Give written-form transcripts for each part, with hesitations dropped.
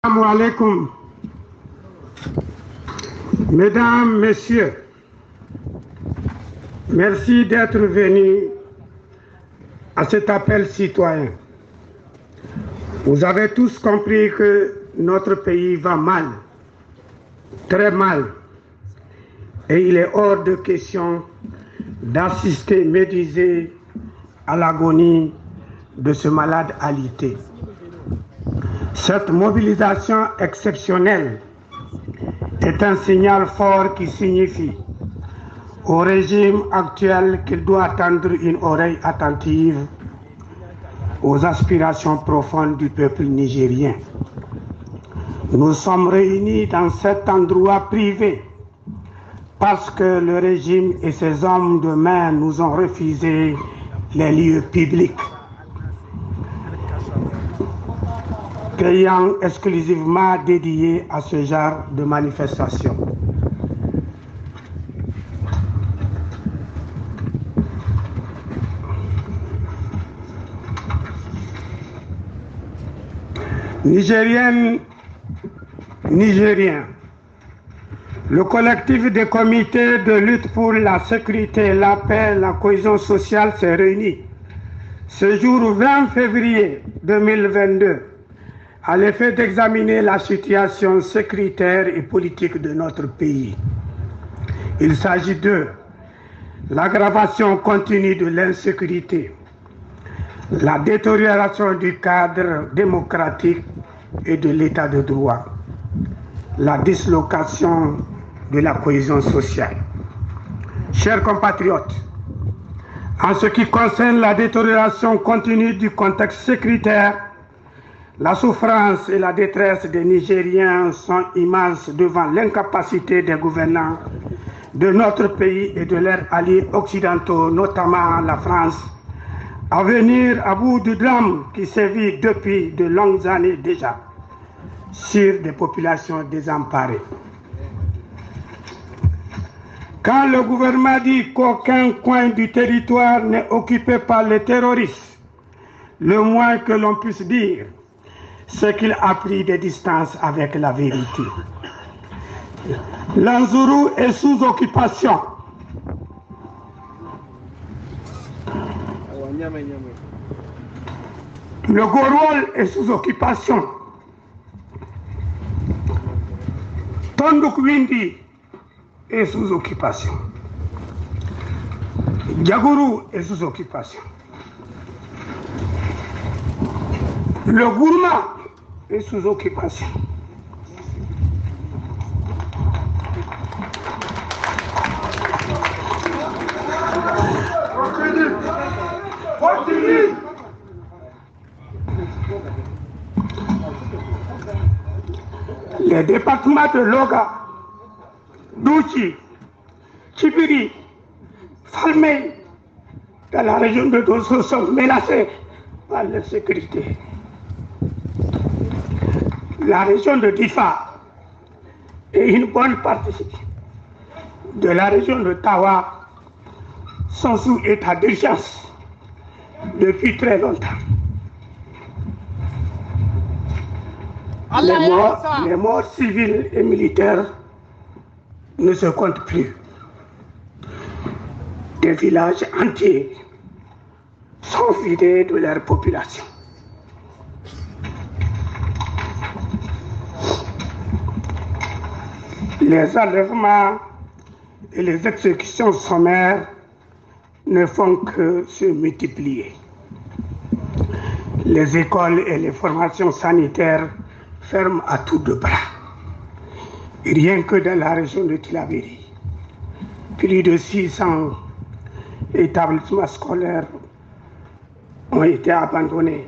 Assalamu alaikum. Mesdames, Messieurs, merci d'être venus à cet appel citoyen. Vous avez tous compris que notre pays va mal, très mal, et il est hors de question d'assister médusé à l'agonie de ce malade alité. Cette mobilisation exceptionnelle est un signal fort qui signifie au régime actuel qu'il doit tendre une oreille attentive aux aspirations profondes du peuple nigérien. Nous sommes réunis dans cet endroit privé parce que le régime et ses hommes de main nous ont refusé les lieux publics, créant exclusivement dédiés à ce genre de manifestation. Nigériennes, Nigériens, le collectif des comités de lutte pour la sécurité, la paix, la cohésion sociale s'est réuni ce jour 20 février 2022 à l'effet d'examiner la situation sécuritaire et politique de notre pays. Il s'agit de l'aggravation continue de l'insécurité, la détérioration du cadre démocratique et de l'état de droit, la dislocation de la cohésion sociale. Chers compatriotes, en ce qui concerne la détérioration continue du contexte sécuritaire, la souffrance et la détresse des Nigériens sont immenses devant l'incapacité des gouvernants de notre pays et de leurs alliés occidentaux, notamment la France, à venir à bout du drame qui sévit depuis de longues années déjà sur des populations désemparées. Quand le gouvernement dit qu'aucun coin du territoire n'est occupé par les terroristes, le moins que l'on puisse dire, c'est qu'il a pris des distances avec la vérité. L'Anzourou est sous occupation. Le Gorwal est sous occupation. Tondukwindi est sous occupation. Djagourou est sous occupation. Le Gourma est sous occupation. Les départements de Loga, Douchi, Tchibiri, Falmey, dans la région de Dosso sont menacés par l'insécurité. La région de Difa et une bonne partie de la région de Tawa sont sous état d'urgence depuis très longtemps. Les morts civils et militaires ne se comptent plus. Des villages entiers sont vidés de leur population. Les enlèvements et les exécutions sommaires ne font que se multiplier. Les écoles et les formations sanitaires ferment à tour de bras. Rien que dans la région de Tillabéri, plus de 600 établissements scolaires ont été abandonnés,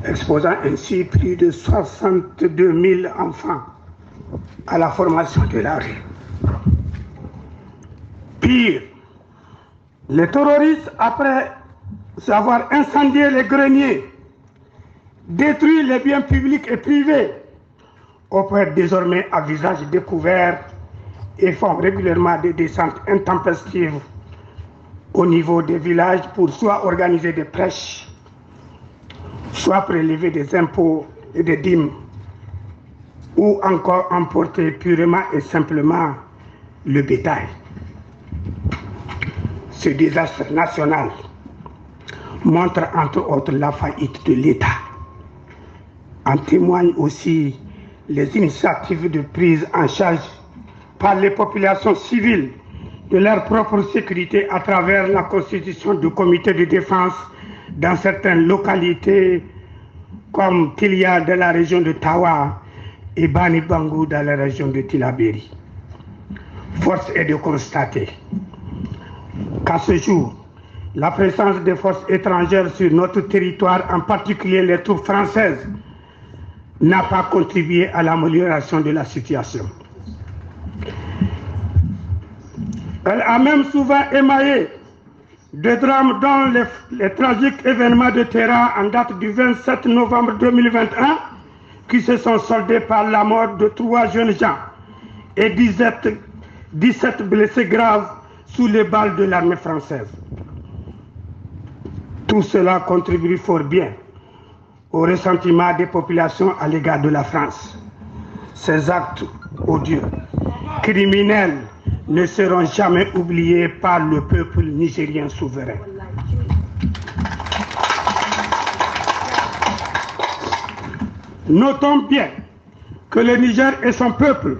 exposant ainsi plus de 62 000 enfants à la formation de la rue. Pire, les terroristes, après avoir incendié les greniers, détruit les biens publics et privés, opèrent désormais à visage découvert et font régulièrement des descentes intempestives au niveau des villages pour soit organiser des prêches, soit prélever des impôts et des dîmes ou encore emporter purement et simplement le bétail. Ce désastre national montre entre autres la faillite de l'État. En témoignent aussi les initiatives de prise en charge par les populations civiles de leur propre sécurité à travers la constitution de comités de défense dans certaines localités comme Tilia de la région de Tawa et Bani Bangou dans la région de Tillabéri. Force est de constater qu'à ce jour, la présence des forces étrangères sur notre territoire, en particulier les troupes françaises, n'a pas contribué à l'amélioration de la situation. Elle a même souvent émaillé de drames dont les tragiques événements de terrain en date du 27 novembre 2021 qui se sont soldés par la mort de 3 jeunes gens et 17 blessés graves sous les balles de l'armée française. Tout cela contribue fort bien au ressentiment des populations à l'égard de la France. Ces actes odieux, criminels, ne seront jamais oubliés par le peuple nigérien souverain. Notons bien que le Niger et son peuple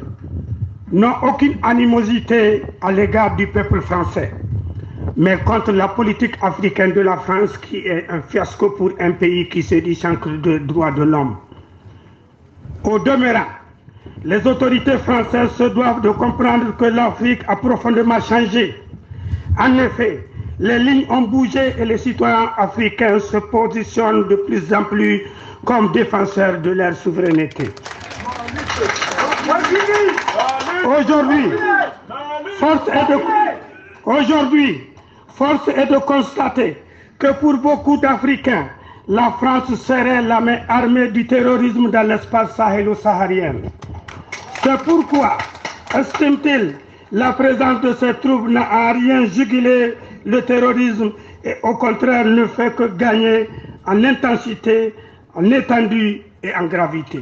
n'ont aucune animosité à l'égard du peuple français, mais contre la politique africaine de la France qui est un fiasco pour un pays qui se dit chancre de droits de l'homme. Au demeurant, les autorités françaises se doivent de comprendre que l'Afrique a profondément changé. En effet, les lignes ont bougé et les citoyens africains se positionnent de plus en plus comme défenseurs de leur souveraineté. Aujourd'hui, force est de constater que pour beaucoup d'Africains, la France serait la main armée du terrorisme dans l'espace sahélo-saharien. C'est pourquoi, estime-t-il, la présence de ces troupes n'a à rien jugulé le terrorisme et au contraire ne fait que gagner en intensité, en étendue et en gravité.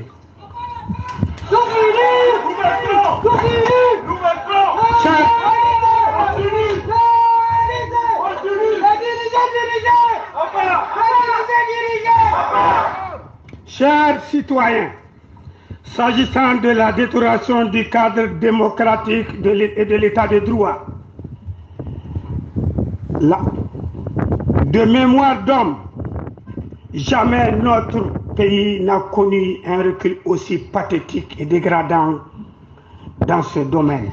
Chers citoyens, s'agissant de la détérioration du cadre démocratique et de l'état de droit, de mémoire d'homme, jamais notre pays n'a connu un recul aussi pathétique et dégradant dans ce domaine.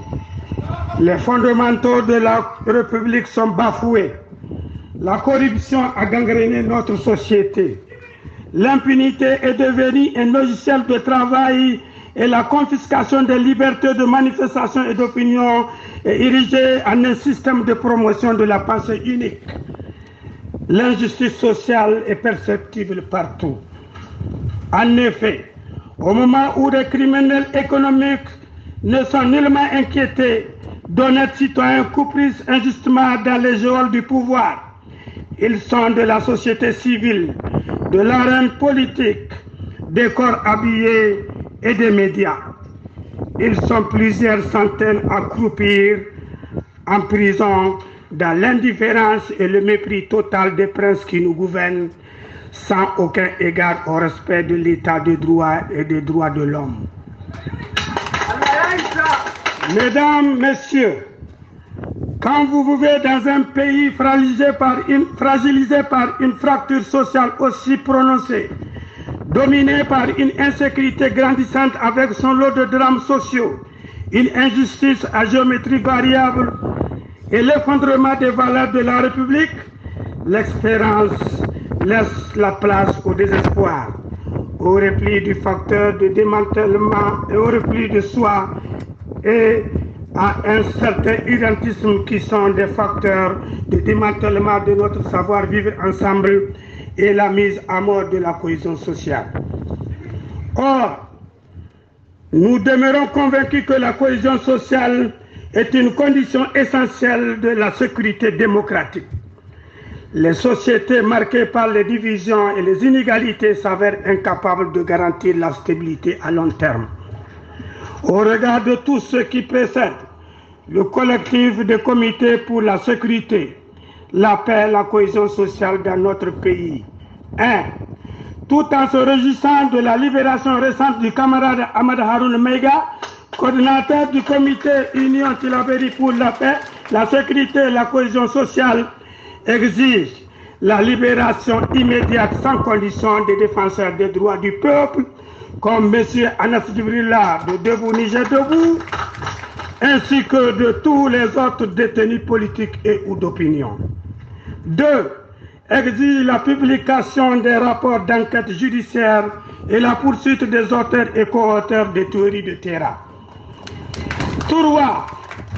Les fondamentaux de la République sont bafoués. La corruption a gangréné notre société. L'impunité est devenue un logiciel de travail et la confiscation des libertés de manifestation et d'opinion est érigée en un système de promotion de la pensée unique. L'injustice sociale est perceptible partout. En effet, au moment où les criminels économiques ne sont nullement inquiétés d'honnêtes citoyens coupés injustement dans les geôles du pouvoir, ils sont de la société civile, de l'arène politique, des corps habillés et des médias. Ils sont plusieurs centaines à croupir en prison dans l'indifférence et le mépris total des princes qui nous gouvernent sans aucun égard au respect de l'état de droit et des droits de l'homme. Mesdames, Messieurs, quand vous vivez dans un pays fragilisé par une fracture sociale aussi prononcée, dominé par une insécurité grandissante avec son lot de drames sociaux, une injustice à géométrie variable et l'effondrement des valeurs de la République, l'espérance laisse la place au désespoir, au repli du facteur de démantèlement et au repli de soi et à un certain identisme qui sont des facteurs de démantèlement de notre savoir-vivre ensemble et la mise à mort de la cohésion sociale. Or, nous demeurons convaincus que la cohésion sociale est une condition essentielle de la sécurité démocratique. Les sociétés marquées par les divisions et les inégalités s'avèrent incapables de garantir la stabilité à long terme. Au regard de tout ce qui précède, le collectif des comités pour la sécurité, la paix et la cohésion sociale dans notre pays. 1. Tout en se réjouissant de la libération récente du camarade Ahmad Haroun Meiga, coordinateur du comité Union Tillabéri pour la paix, la sécurité et la cohésion sociale, exige la libération immédiate sans condition des défenseurs des droits du peuple, comme M. Anas Djibrila de Debout Niger Debout, ainsi que de tous les autres détenus politiques et ou d'opinion. 2. Exige la publication des rapports d'enquête judiciaire et la poursuite des auteurs et co-auteurs des tueries de Terra. 3.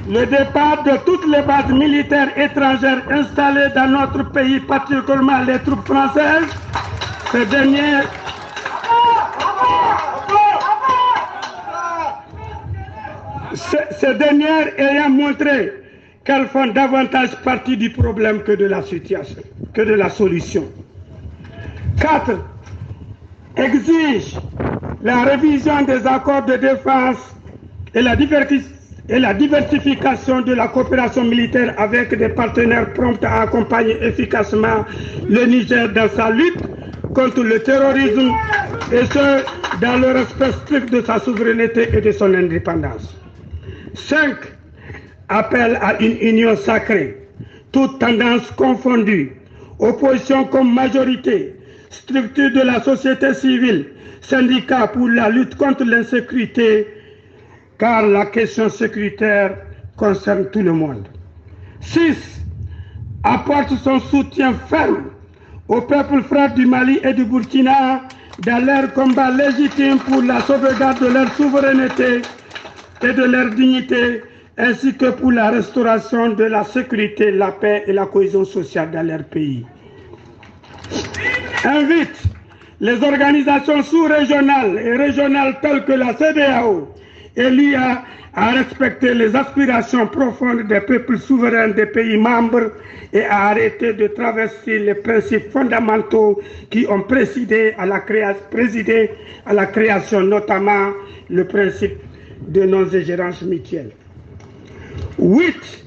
Le départ de toutes les bases militaires étrangères installées dans notre pays, particulièrement les troupes françaises, ces dernières ayant montré qu'elles font davantage partie du problème que de la situation, que de la solution. 4. Exige la révision des accords de défense et la diversification de la coopération militaire avec des partenaires prompts à accompagner efficacement le Niger dans sa lutte contre le terrorisme et ce, dans le respect strict de sa souveraineté et de son indépendance. 5. Appel à une union sacrée, toutes tendances confondues, opposition comme majorité, structure de la société civile, syndicats pour la lutte contre l'insécurité, car la question sécuritaire concerne tout le monde. 6. Apporte son soutien ferme au peuple frère du Mali et du Burkina dans leur combat légitime pour la sauvegarde de leur souveraineté et de leur dignité, ainsi que pour la restauration de la sécurité, la paix et la cohésion sociale dans leur pays. Invite les organisations sous-régionales et régionales telles que la CEDEAO et l'IA à respecter les aspirations profondes des peuples souverains des pays membres et à arrêter de travestir les principes fondamentaux qui ont présidé à la création, notamment le principe de non-ingérence mutuelle. 8.